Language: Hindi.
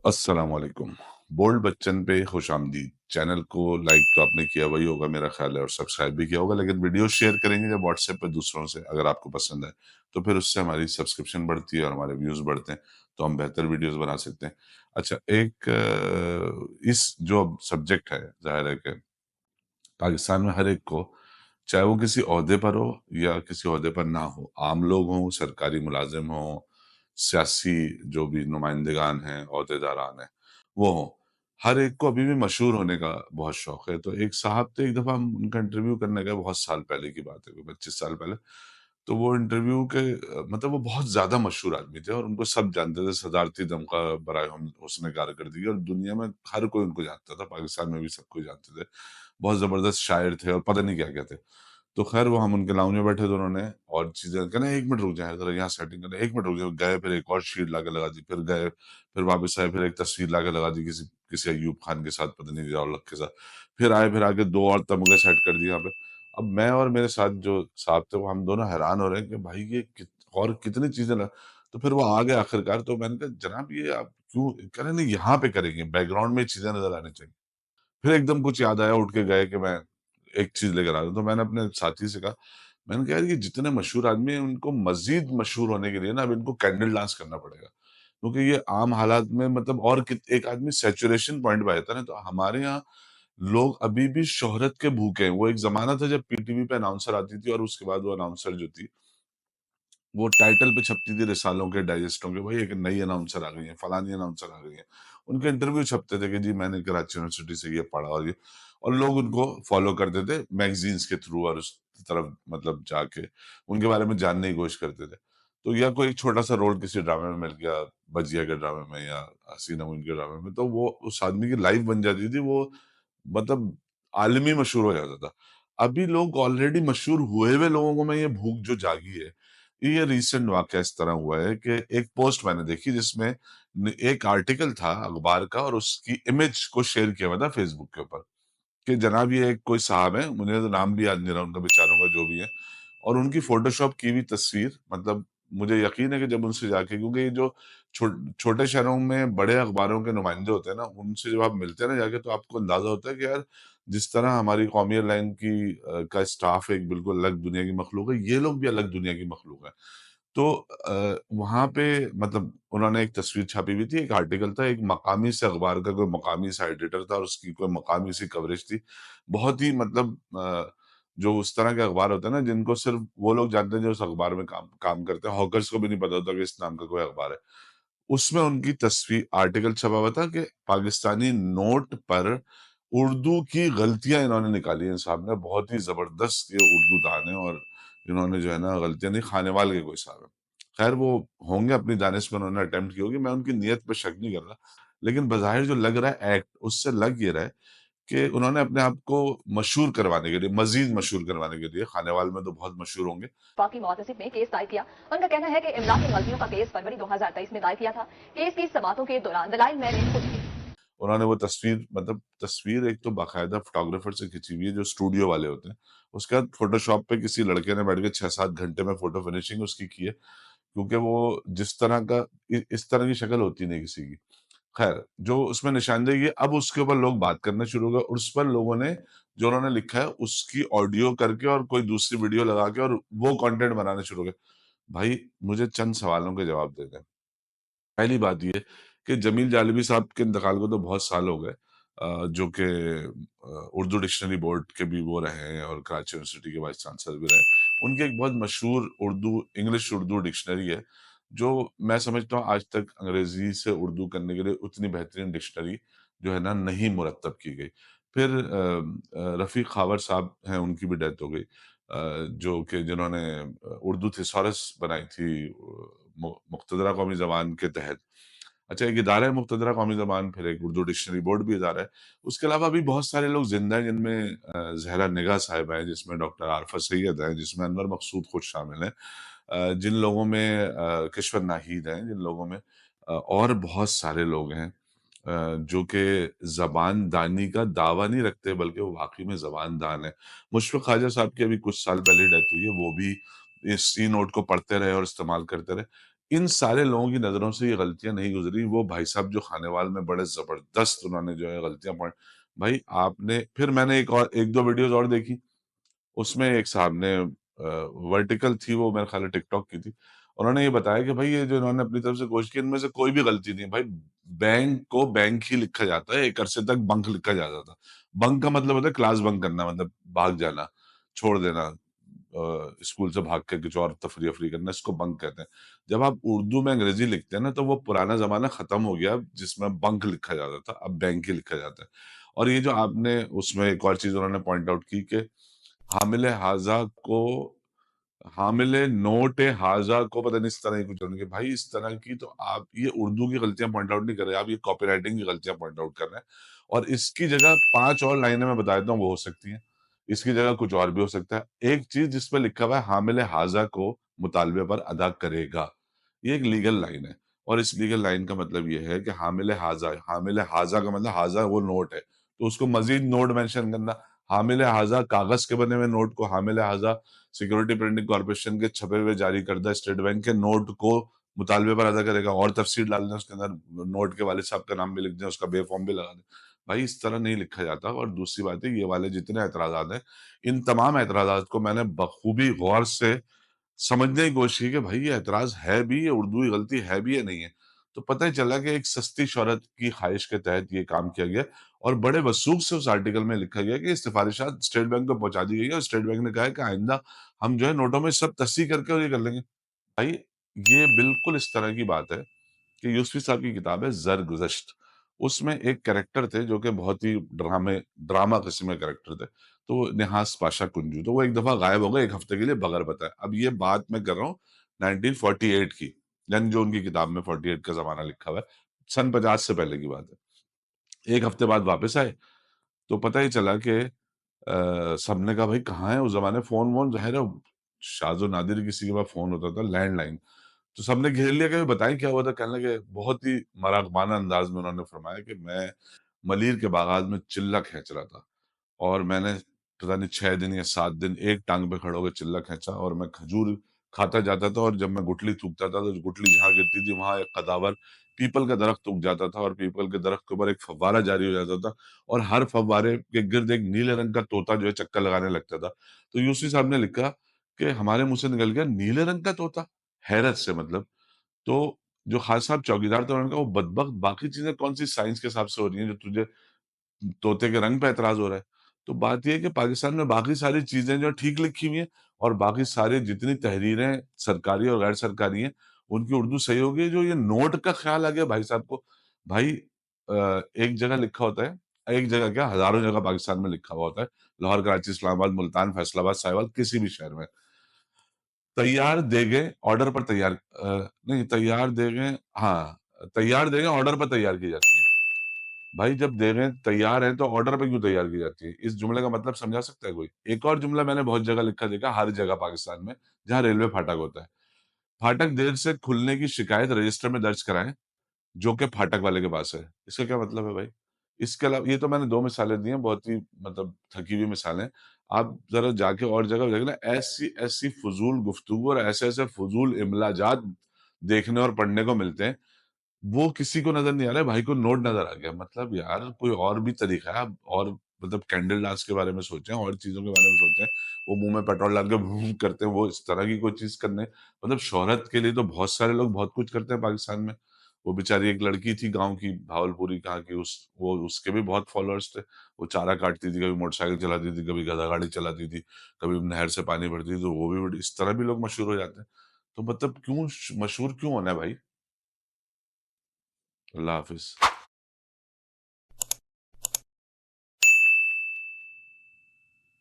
अस्सलाम वालेकुम। बोल्ड बच्चन पे खुशामदीद। चैनल को लाइक तो आपने किया वही होगा मेरा ख्याल है, और सब्सक्राइब भी किया होगा, लेकिन वीडियो शेयर करेंगे जब व्हाट्सएप पे दूसरों से, अगर आपको पसंद है तो फिर उससे हमारी सब्सक्रिप्शन बढ़ती है और हमारे व्यूज बढ़ते हैं, तो हम बेहतर वीडियोस बना सकते हैं। अच्छा, इस जो सब्जेक्ट है, जाहिर है कि पाकिस्तान में हर एक को, चाहे वो किसी ओहदे पर हो या किसी ओहदे पर ना हो, आम लोग हों, सरकारी मुलाजिम हों, सियासी जो भी नुमाइंदगान हैं, ओहदेदारान हैं, वो हों, हर एक को अभी भी मशहूर होने का बहुत शौक है। तो एक साहब थे, एक दफ़ा हम उनका इंटरव्यू करने गए, बहुत साल पहले की बात है, कोई 25 साल पहले। तो वो इंटरव्यू के मतलब वो बहुत ज़्यादा मशहूर आदमी थे और उनको सब जानते थे, सदारती दमका बराए हम हुस्न कारकर्दगी, और दुनिया में हर कोई उनको जानता था, पाकिस्तान में भी सब कोई जानते थे। बहुत ज़बरदस्त शायर थे और पता नहीं क्या-क्या थे। तो ख़ैर वो हम उनके लाउंज में बैठे, तो उन्होंने और चीज़ें कहना, 1 मिनट रुक जाएँ ज़रा, यहाँ सेटिंग करना, 1 मिनट रुक जाओ। गए, फिर एक और शीट लाके लगा दी, फिर गए, फिर वापस आए, फिर एक तस्वीर लाके लगा दी किसी किसी अय्यूब खान के साथ, पता नहीं ज़िया-उल-हक के साथ। फिर आए, फिर आके 2 और तमगे सेट कर दिए यहाँ पे। अब मैं और मेरे साथ जो साहब थे, वो हम दोनों हैरान हो रहे हैं कि भाई ये और कितनी चीज़ें ल तो फिर वो आ गए आखिरकार। तो मैंने कहा, जनाब ये आप क्यों? कह रहे नहीं, यहाँ पे करेंगे, बैकग्राउंड में ये चीज़ें नज़र आनी चाहिए। फिर एकदम कुछ याद आया, उठ के गए कि मैं एक चीज़ लेकर आ रहा हूँ। तो मैंने अपने साथी से कहा, मैंने कहा, यार ये जितने मशहूर आदमी हैं, उनको मज़ीद मशहूर होने के लिए ना अब इनको कैंडल डांस करना पड़ेगा। क्योंकि ये आम हालात में मतलब और कित एक आदमी सैचुरेशन पॉइंट पे आ जाता है ना, तो हमारे यहाँ लोग अभी भी शोहरत के भूखे हैं। वो एक ज़माना था जब पीटीवी पे अनाउंसर आती थी और उसके बाद वो अनाउंसर जो थी, वो टाइटल पे छपती थी रिसालों के, डाइजेस्टों के, भाई एक नई अनाउंसर आ गई है, फलानी अनाउंसर आ गई है। उनके इंटरव्यू छपते थे कि जी मैंने कराची यूनिवर्सिटी से ये पढ़ा और ये, और लोग उनको फॉलो करते थे मैगजीन्स के थ्रू, और उस तरफ मतलब जाके उनके बारे में जानने की कोशिश करते थे। तो या कोई छोटा सा रोल किसी ड्रामे में मिल गया, बजिया के ड्रामे में या हसीन नमून के ड्रामे में, तो वो उस आदमी की लाइफ बन जाती थी, वो मतलब आलमी मशहूर हो जाता था। अभी लोग ऑलरेडी मशहूर हुए हुए लोगों को में ये भूख जो जागी है, ये रीसेंट वाक़या इस तरह हुआ है कि एक पोस्ट मैंने देखी जिसमें एक आर्टिकल था अखबार का, और उसकी इमेज को शेयर किया हुआ था फेसबुक के ऊपर कि जनाब ये एक कोई साहब है, मुझे तो नाम भी याद नहीं रहा उनका बेचारों का, जो भी है, और उनकी फ़ोटोशॉप की हुई तस्वीर, मतलब मुझे यकीन है कि जब उनसे जाके, क्योंकि ये जो छोटे शहरों में बड़े अखबारों के नुमाइंदे होते हैं ना, उनसे जब आप मिलते हैं ना जाके, तो आपको अंदाज़ा होता है कि यार जिस तरह हमारी कौमी एयरलाइन का स्टाफ एक बिल्कुल अलग दुनिया की मखलूक है, ये लोग भी अलग दुनिया की मखलूक हैं। तो वहाँ पे मतलब उन्होंने एक तस्वीर छापी हुई थी, एक आर्टिकल था, एक मकामी से अखबार का कोई मकामी सा एडिटर था और उसकी कोई मकामी सी कवरेज थी। बहुत ही मतलब जो उस तरह के अखबार होते हैं ना, जिनको सिर्फ़ वो लोग जानते हैं जो उस अखबार में काम काम करते हैं, हॉकर्स को भी नहीं पता होता कि इस नाम का कोई अखबार है। उसमें उनकी तस्वीर आर्टिकल छपा हुआ था कि पाकिस्तानी नोट पर उर्दू की गलतियाँ इन्होंने निकाली हैं साहब ने, बहुत ही ज़बरदस्त ये उर्दू दान है, और इन्होंने जो है ना गलतियाँ नहीं, खानेवाल के कोई साहब हैं। ख़ैर वो होंगे अपनी दानिश में, उन्होंने अटेम्प्ट की होगी, मैं उनकी नीयत पे शक नहीं कर रहा। लेकिन बज़ाहिर जो लग रहा है एक्ट, उससे लग ये रहा है कि उन्होंने अपने आप को मशहूर करवाने के लिए, मज़ीद मशहूर करवाने के लिए, खानेवाल में तो बहुत मशहूर होंगे। वफाकी मुहतसिब ने केस दायर किया। उनका कहना है कि इमला की गलतियों का केस फरवरी 2023 में दायर किया था। केस की समातों के दौरान दलाइल मैंने खुद दी। उन्होंने वो तस्वीर, मतलब तस्वीर एक तो बाकायदा फोटोग्राफर से खींची हुई है, जो स्टूडियो वाले होते हैं। उसके बाद फ़ोटोशॉप पे किसी लड़के ने बैठ के 6-7 घंटे में फ़ोटो फिनिशिंग उसकी की है, क्योंकि वो जिस तरह का इस तरह की शक्ल होती नहीं किसी की। ख़ैर, जो उसमें निशानदेही है, अब उसके ऊपर लोग बात करना शुरू हो गए, और उस पर लोगों ने जो उन्होंने लिखा है, उसकी ऑडियो करके और कोई दूसरी वीडियो लगा के और वो कंटेंट बनाने शुरू हो गए। भाई, मुझे चंद सवालों के जवाब दे दें। पहली बात ये कि जमील जालिबी साहब के इंतकाल को तो बहुत साल हो गए, जो कि उर्दू डिक्शनरी बोर्ड के भी वो रहे हैं और कराची यूनिवर्सिटी के वाइस चांसलर भी रहे। उनकी एक बहुत मशहूर इंग्लिश उर्दू डिक्शनरी है, जो मैं समझता हूँ आज तक अंग्रेज़ी से उर्दू करने के लिए उतनी बेहतरीन डिक्शनरी जो है ना, नहीं मुरत्तब की गई। फिर रफ़ीक खावर साहब हैं, उनकी भी डेथ हो गई, जो कि जिन्होंने उर्दू थिसॉरस बनाई थी मुक़्तदरा कौमी ज़बान के तहत। अच्छा, एक इदारा है मुक़्तदरा कौमी ज़बान, फिर एक उर्दू डिक्शनरी बोर्ड भी इदारा है। उसके अलावा भी बहुत सारे लोग ज़िंदा हैं, जिनमें ज़हरा निगाह साहिबा हैं, जिसमें डॉक्टर आरफ़ा सैयद हैं, जिसमें अनवर मक़सूद खुद शामिल हैं। जिन लोगों में किश्वर नाहीद हैं, जिन लोगों में और बहुत सारे लोग हैं जो कि ज़बान दानी का दावा नहीं रखते, बल्कि वो वाक़ई में ज़बान दान है। मुशफ़िक़ ख़वाजा साहब की अभी कुछ साल पहले डेथ हुई है, वो भी इसी नोट को पढ़ते रहे और इस्तेमाल करते रहे। इन सारे लोगों की नज़रों से ये गलतियाँ नहीं गुज़री, वो भाई साहब जो खानेवाल में बड़े ज़बरदस्त उन्होंने जो है गलतियाँ पॉइंट भाई आपने फिर मैंने एक और 1-2 वीडियोज़ और देखी, उसमें एक साहब ने वर्टिकल थी वो मेरे ख्याल है टिकटॉक की थी। उन्होंने ये बताया कि भाई ये जो इन्होंने अपनी तरफ से कोशिश की इनमें से कोई भी गलती नहीं है। भाई बैंक को बैंक ही लिखा जाता है, एक अरसे तक बंक लिखा जाता था। बंक का मतलब होता है क्लास बंक करना मतलब भाग जाना, छोड़ देना स्कूल से भाग के कुछ और तफरी-वफरी करना इसको बंक कहते हैं। जब आप उर्दू में अंग्रेज़ी लिखते हैं ना तो वो पुराना ज़माना खत्म हो गया जिसमें बंक लिखा जाता था, अब बैंक ही लिखा जाता है। और ये जो आपने उसमें एक और चीज़ उन्होंने पॉइंट आउट की कि हामिले हाज़ा को हामिले नोट-ए हाज़ा को पता नहीं इस तरह की कुछ होने भाई इस तरह की तो आप ये उर्दू की गलतियाँ पॉइंट आउट नहीं कर रहे, आप ये कॉपीराइटिंग की गलतियाँ पॉइंट आउट कर रहे हैं और इसकी जगह 5 और लाइनें मैं बता देता हूँ वो हो सकती हैं। इसकी जगह कुछ और भी हो सकता है। एक चीज़ जिस पे लिखा हुआ है हामिले हाज़ा को मुतालबे पर अदा करेगा। ये एक लीगल लाइन है और इस लीगल लाइन का मतलब ये है कि हामिले हाज़ा का मतलब हाज़ा वो नोट है, तो उसको मज़ीद नोट मेंशन करना, हामिले हाज़ा कागज़ के बने हुए नोट को हामिले हाज़ा सिक्योरिटी प्रिंटिंग कॉर्पोरेशन के छपे हुए जारी करदा स्टेट बैंक के नोट को मुतालबे पर अदा करेगा और तफसील डाल दें उसके अंदर नोट के वालिद साहब का नाम भी लिख दें, उसका बे फॉर्म भी लगा दें। भाई इस तरह नहीं लिखा जाता और दूसरी बात है ये वाले जितने एतराज़ात हैं, इन तमाम एतराज़ात को मैंने बखूबी गौर से समझने की कोशिश की कि भाई ये एतराज़ है भी, ये उर्दू की गलती है भी या नहीं है। तो पता ही चला कि एक सस्ती शोहरत की ख़्वाहिश के तहत ये काम किया गया और बड़े वसूख से उस आर्टिकल में लिखा गया कि ये सिफ़ारिशात स्टेट बैंक को पहुँचा दी गई है और स्टेट बैंक ने कहा है कि आइंदा हम जो है नोटों में सब तस्हीह करके और ये कर लेंगे। भाई ये बिल्कुल इस तरह की बात है कि यूसुफ़ी साहब की किताब है ज़र-गुज़श्त, उसमें एक कैरेक्टर थे जो कि बहुत ही ड्रामा किस्म के कैरेक्टर थे। तो निहास पाशा कुंजू, तो वो एक दफ़ा गायब हो गए 1 हफ़्ते के लिए बगैर बताए। अब ये बात मैं कर रहा हूँ 1948 की, यानी जो उनकी किताब में 48 का ज़माना लिखा हुआ है, सन 50 से पहले की बात है। 1 हफ़्ते बाद वापस आए, तो पता ही चला कि सबने कहा भाई कहाँ है? उस ज़माने फ़ोन-वोन ज़ाहिर है शाज़-ओ नादिर किसी के पास फ़ोन होता था लैंडलाइन। तो सबने घेर लिया कि बताएँ क्या हुआ था? कहने लगे बहुत ही मरागमाना अंदाज़ में उन्होंने फरमाया कि मैं मलीर के बागात में चिल्ला खींच रहा था और मैंने पता नहीं 6 दिन या 7 दिन एक टाँग पे खड़े होके चिल्ला खींचा और मैं खजूर खाता जाता था और जब मैं गुठली थूकता था, तो गुठली जहाँ गिरती थी वहाँ एक कदावर पीपल का दरख्त उग जाता था और पीपल के दरख्त के ऊपर एक फव्वारा जारी हो जाता था और हर फव्वारे के गिर्द एक नीले रंग का तोता जो है चक्कर लगाने लगता था। तो यूसुफ़ी साहब ने लिखा कि हमारे मुँह से निकल गया नीले रंग का तोता? हैरत से मतलब। तो जो खान साहब चौकीदार थे उन्होंने कहा वो बदबख्त बाकी चीज़ें कौन-सी साइंस के हिसाब से हो रही हैं जो तुझे तोते के रंग पे ऐतराज़ हो रहा है। तो बात ये है कि पाकिस्तान में बाकी सारी चीज़ें जो ठीक लिखी हुई हैं और बाकी सारी जितनी तहरीरें सरकारी और गैर सरकारी हैं, उनकी उर्दू सही हो गई। जो ये नोट का ख़्याल आ गया भाई साहब को, भाई एक जगह लिखा होता है, एक जगह क्या हज़ारों जगह पाकिस्तान में लिखा हुआ होता है। लाहौर, कराची, इस्लामाबाद, मुल्तान, फैसलाबाद, साहिवाल किसी भी शहर में। तैयार देगें ऑर्डर पर नहीं तैयार देगें हाँ, तैयार देगें ऑर्डर पर तैयार की जाती हैं। भाई जब देगें तैयार हैं तो ऑर्डर पे क्यों तैयार की जाती है? इस जुमले का मतलब समझा सकता है कोई? एक और जुमला मैंने बहुत जगह लिखा देखा हर जगह पाकिस्तान में, जहाँ रेलवे फाटक होता है। फाटक देर से खुलने की शिकायत रजिस्टर में दर्ज कराएँ, जो कि फाटक वाले के पास है। इसका क्या मतलब है भाई? इसके अलावा ये तो मैंने 2 मिसालें दी हैं, बहुत ही मतलब थकी हुई मिसालें। आप ज़रा जाके और जगह देखना ऐसी-ऐसी फ़ुज़ूल गुफ्तगू और ऐसे-ऐसे फ़ुज़ूल इमलाजात देखने और पढ़ने को मिलते हैं वो किसी को नज़र नहीं आ रहा है, भाई को नोट नज़र आ गया। मतलब यार कोई और भी तरीका है आप और मतलब कैंडल डांस के बारे में सोचें और चीज़ों के बारे में सोचें। वो मुँह में पेट्रोल डाल के भूं करते हैं, वो इस तरह की कोई चीज़ करने मतलब शोहरत के लिए तो बहुत सारे लोग बहुत कुछ करते हैं पाकिस्तान में। वो बेचारी एक लड़की थी गाँव की, भावलपुरी कहाँ की वो उसके भी बहुत फॉलोअर्स थे। वो चारा काटती थी, कभी मोटरसाइकिल चलाती थी, कभी गधा गाड़ी चलाती थी, कभी नहर से पानी भरती थी, तो वो भी बड़ी इस तरह भी लोग मशहूर हो जाते हैं। तो मतलब क्यों श मशहूर क्यों होना है भाई? अल्लाह हाफ़िज़।